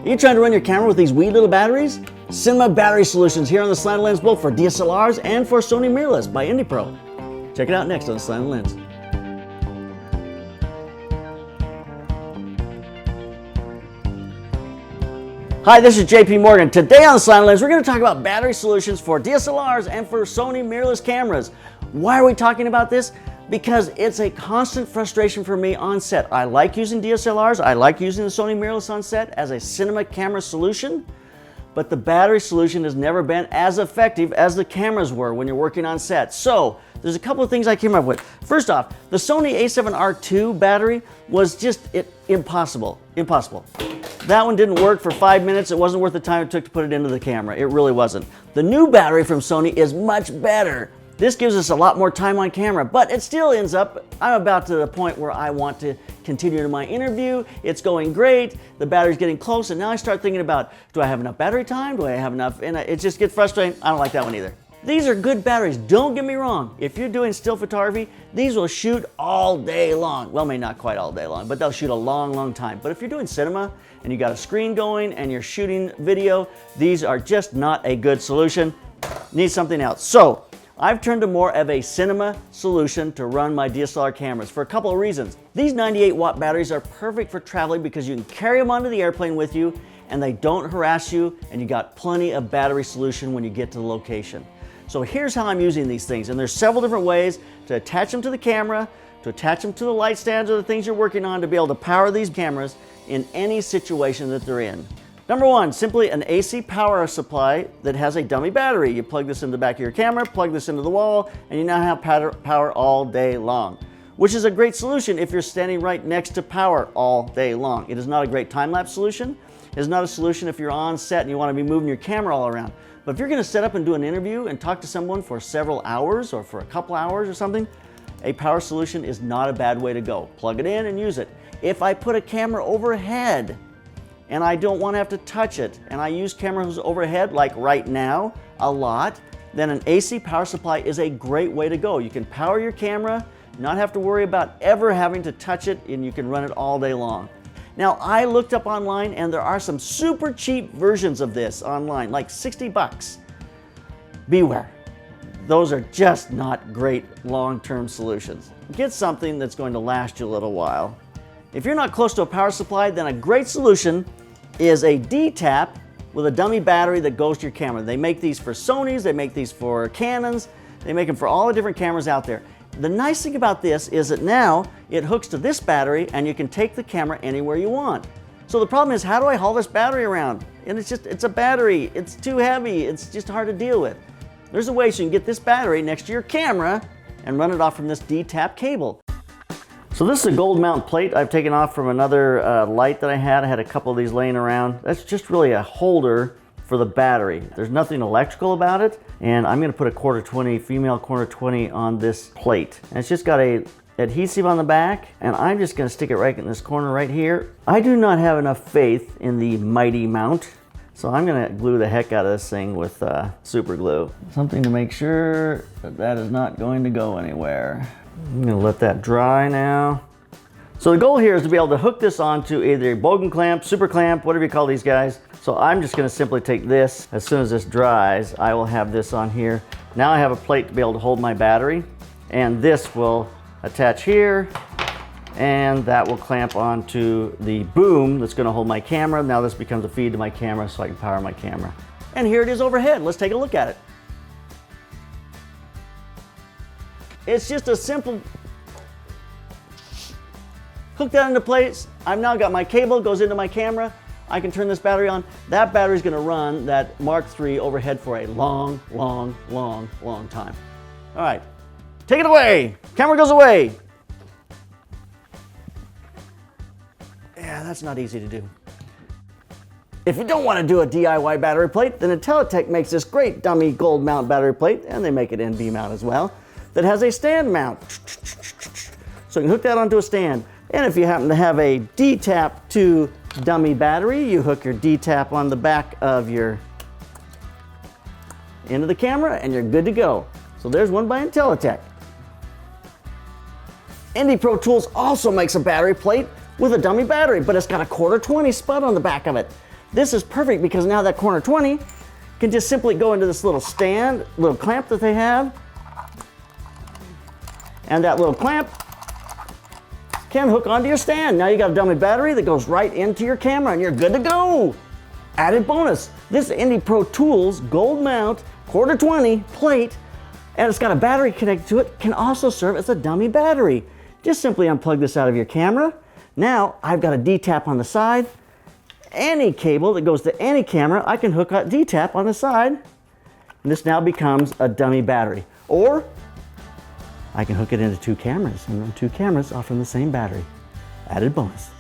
Are you trying to run your camera with these wee little batteries? Cinema Battery Solutions here on the Slanted Lens, both for DSLRs and for Sony Mirrorless by IndiPro. Check it out next on the Slanted Lens. Hi, this is JP Morgan. Today on the Slanted Lens, we're going to talk about battery solutions for DSLRs and for Sony mirrorless cameras. Why are we talking about this? Because it's a constant frustration for me on set. I like using DSLRs, I like using the Sony mirrorless on set as a cinema camera solution, but the battery solution has never been as effective as the cameras were when you're working on set. So there's a couple of things I came up with. First off, the Sony A7R II battery was just impossible. That one didn't work for 5 minutes. It wasn't worth the time it took to put it into the camera. It really wasn't. The new battery from Sony is much better. This gives us a lot more time on camera, but it still ends up, I'm about to the point where I want to continue to my interview. It's going great. The battery's getting close, and now I start thinking about, do I have enough battery time? Do I have enough? And it just gets frustrating. I don't like that one either. These are good batteries. Don't get me wrong. If you're doing still photography, these will shoot all day long. Well, maybe not quite all day long, but they'll shoot a long time. But if you're doing cinema and you got a screen going and you're shooting video, these are just not a good solution. Need something else. So I've turned to more of a cinema solution to run my DSLR cameras for a couple of reasons. These 98-watt batteries are perfect for traveling because you can carry them onto the airplane with you and they don't harass you, and you got plenty of battery solution when you get to the location. So here's how I'm using these things, and there's several different ways to attach them to the camera, to attach them to the light stands or the things you're working on to be able to power these cameras in any situation that they're in. Number one, simply an AC power supply that has a dummy battery. You plug this in the back of your camera, plug this into the wall, and you now have power all day long, which is a great solution if you're standing right next to power all day long. It is not a great time-lapse solution. It is not a solution if you're on set and you want to be moving your camera all around. But if you're going to set up and do an interview and talk to someone for several hours or for a couple hours or something, a power solution is not a bad way to go. Plug it in and use it. If I put a camera overhead and I don't want to have to touch it, and I use cameras overhead like right now a lot, then an AC power supply is a great way to go. You can power your camera, not have to worry about ever having to touch it, and you can run it all day long. Now, I looked up online and there are some super cheap versions of this online, like 60 bucks. Beware. Those are just not great long-term solutions. Get something that's going to last you a little while. If you're not close to a power supply, then a great solution is a DTAP with a dummy battery that goes to your camera. They make these for Sonys, they make these for Canons, they make them for all the different cameras out there. The nice thing about this is that now it hooks to this battery and you can take the camera anywhere you want. So the problem is, how do I haul this battery around? And it's a battery, it's too heavy, it's just hard to deal with. There's a way so you can get this battery next to your camera and run it off from this DTAP cable. So this is a gold mount plate I've taken off from another light that I had. I had a couple of these laying around. That's just really a holder for the battery. There's nothing electrical about it, and I'm gonna put a 1/4-20, female 1/4-20 on this plate. And it's just got a adhesive on the back, and I'm just gonna stick it right in this corner right here. I do not have enough faith in the mighty mount, so I'm gonna glue the heck out of this thing with super glue. Something to make sure that that is not going to go anywhere. I'm gonna let that dry now. So the goal here is to be able to hook this onto either a bogan clamp, super clamp, whatever you call these guys. So I'm just gonna simply take this. As soon as this dries, I will have this on here. Now I have a plate to be able to hold my battery, and this will attach here, and that will clamp onto the boom that's gonna hold my camera. Now this becomes a feed to my camera so I can power my camera. And here it is overhead. Let's take a look at it. It's just a simple hook that into place. I've now got my cable, goes into my camera. I can turn this battery on. That battery's gonna run that Mark III overhead for a long time. All right, take it away. Camera goes away. Yeah, that's not easy to do. If you don't want to do a DIY battery plate, then Intelitech makes this great dummy gold mount battery plate, and they make it NB mount as well, that has a stand mount. So you can hook that onto a stand. And if you happen to have a DTAP 2 dummy battery, you hook your DTAP on the back of your into the camera and you're good to go. So there's one by Intelitech. IndiPro Tools also makes a battery plate with a dummy battery, but it's got a 1/4-20 spud on the back of it. This is perfect because now that corner 20 can just simply go into this little stand, little clamp that they have. And that little clamp can hook onto your stand. Now you got a dummy battery that goes right into your camera and you're good to go. Added bonus, this IndiPro Tools gold mount quarter 20 plate, and it's got a battery connected to it, can also serve as a dummy battery. Just simply unplug this out of your camera. Now I've got a DTAP on the side. Any cable that goes to any camera, I can hook up DTAP on the side, and this now becomes a dummy battery. Or I can hook it into 2 cameras and run 2 cameras off from the same battery. Added bonus.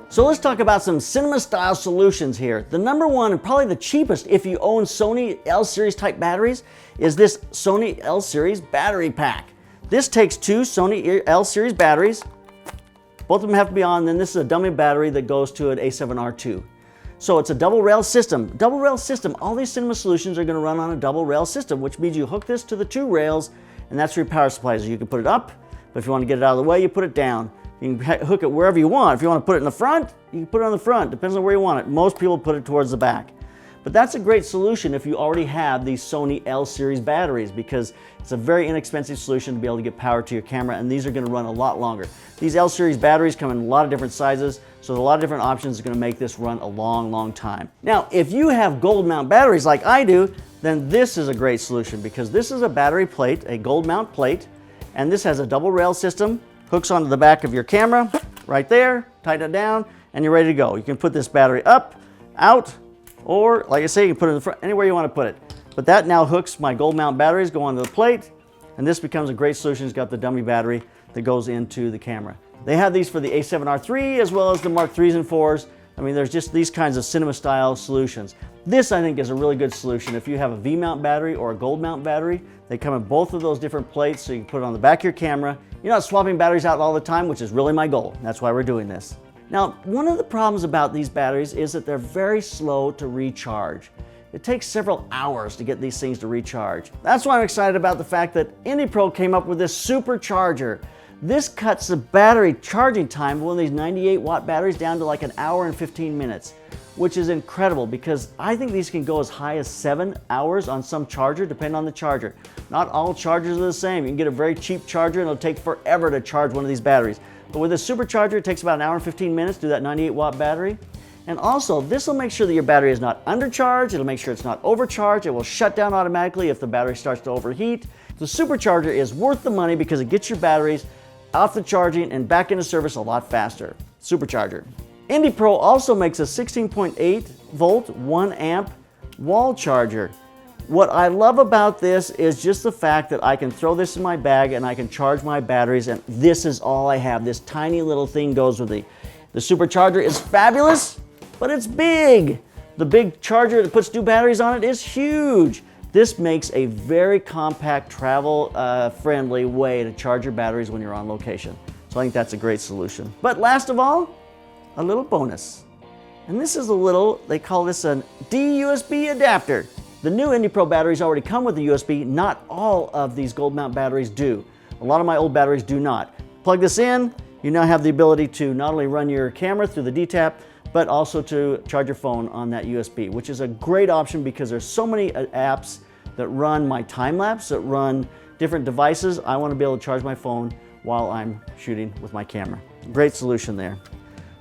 So let's talk about some cinema style solutions here. The number one and probably the cheapest if you own Sony L Series type batteries is this Sony L Series battery pack. This takes 2 Sony L Series batteries. Both of them have to be on, then this is a dummy battery that goes to an A7R2. So it's a double rail system. Double rail system, all these cinema solutions are gonna run on a double rail system, which means you hook this to the 2 rails, and that's your power supply. So you can put it up, but if you wanna get it out of the way, you put it down. You can hook it wherever you want. If you wanna put it in the front, you can put it on the front. Depends on where you want it. Most people put it towards the back. But that's a great solution if you already have these Sony L Series batteries, because it's a very inexpensive solution to be able to get power to your camera, and these are gonna run a lot longer. These L Series batteries come in a lot of different sizes, so a lot of different options are gonna make this run a long, long time. Now, if you have gold mount batteries like I do, then this is a great solution because this is a battery plate, a gold mount plate, and this has a double rail system, hooks onto the back of your camera, right there, tighten it down, and you're ready to go. You can put this battery up, out, or like I say, you can put it in the front, anywhere you want to put it. But that now hooks my gold mount batteries, go onto the plate, and this becomes a great solution. It's got the dummy battery that goes into the camera. They have these for the A7R3 as well as the Mark IIIs and 4s. I mean, there's just these kinds of cinema style solutions. This, I think, is a really good solution. If you have a V-mount battery or a gold mount battery, they come in both of those different plates, so you can put it on the back of your camera. You're not swapping batteries out all the time, which is really my goal. That's why we're doing this. Now, one of the problems about these batteries is that they're very slow to recharge. It takes several hours to get these things to recharge. That's why I'm excited about the fact that IndiPro came up with this Supercharger. This cuts the battery charging time of one of these 98-watt batteries down to like 1 hour and 15 minutes, which is incredible because I think these can go as high as 7 hours on some charger, depending on the charger. Not all chargers are the same. You can get a very cheap charger and it'll take forever to charge one of these batteries. But with a Supercharger, it takes about 1 hour and 15 minutes to do that 98-watt battery. And also, this will make sure that your battery is not undercharged. It'll make sure it's not overcharged. It will shut down automatically if the battery starts to overheat. The Supercharger is worth the money because it gets your batteries off the charging and back into service a lot faster. Supercharger. IndiPro also makes a 16.8 volt, 1 amp wall charger. What I love about this is just the fact that I can throw this in my bag and I can charge my batteries, and this is all I have. This tiny little thing goes with it. The Supercharger is fabulous, but it's big. The big charger that puts 2 batteries on it is huge. This makes a very compact, travel-friendly way to charge your batteries when you're on location. So I think that's a great solution. But last of all, a little bonus. And this is a little, they call this a D-USB adapter. The new IndiPro batteries already come with the USB. Not all of these gold mount batteries do. A lot of my old batteries do not. Plug this in, you now have the ability to not only run your camera through the DTAP, but also to charge your phone on that USB, which is a great option because there's so many apps that run my time lapse, that run different devices. I want to be able to charge my phone while I'm shooting with my camera. Great solution there.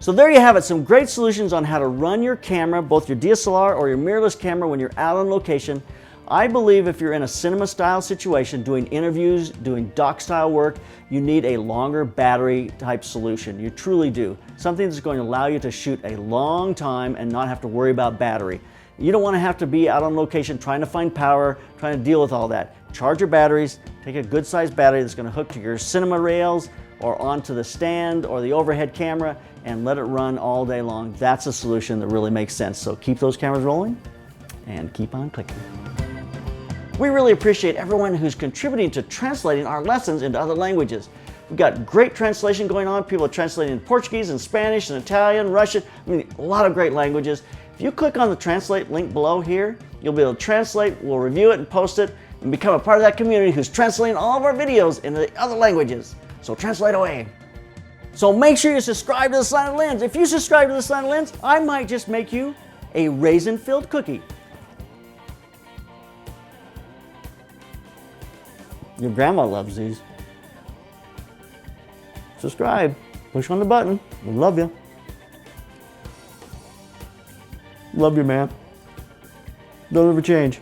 So there you have it, some great solutions on how to run your camera, both your DSLR or your mirrorless camera when you're out on location. I believe if you're in a cinema style situation, doing interviews, doing doc style work, you need a longer battery type solution. You truly do. Something that's going to allow you to shoot a long time and not have to worry about battery. You don't want to have to be out on location trying to find power, trying to deal with all that. Charge your batteries, take a good sized battery that's going to hook to your cinema rails or onto the stand or the overhead camera and let it run all day long. That's a solution that really makes sense. So keep those cameras rolling and keep on clicking. We really appreciate everyone who's contributing to translating our lessons into other languages. We've got great translation going on. People are translating in Portuguese and Spanish and Italian, Russian. I mean, a lot of great languages. If you click on the translate link below here, you'll be able to translate, we'll review it and post it, and become a part of that community who's translating all of our videos into the other languages. So translate away. So make sure you subscribe to the Slanted Lens. If you subscribe to the Slanted Lens, I might just make you a raisin-filled cookie. Your grandma loves these. Subscribe. Push on the button. We love you. Love you, man. Don't ever change.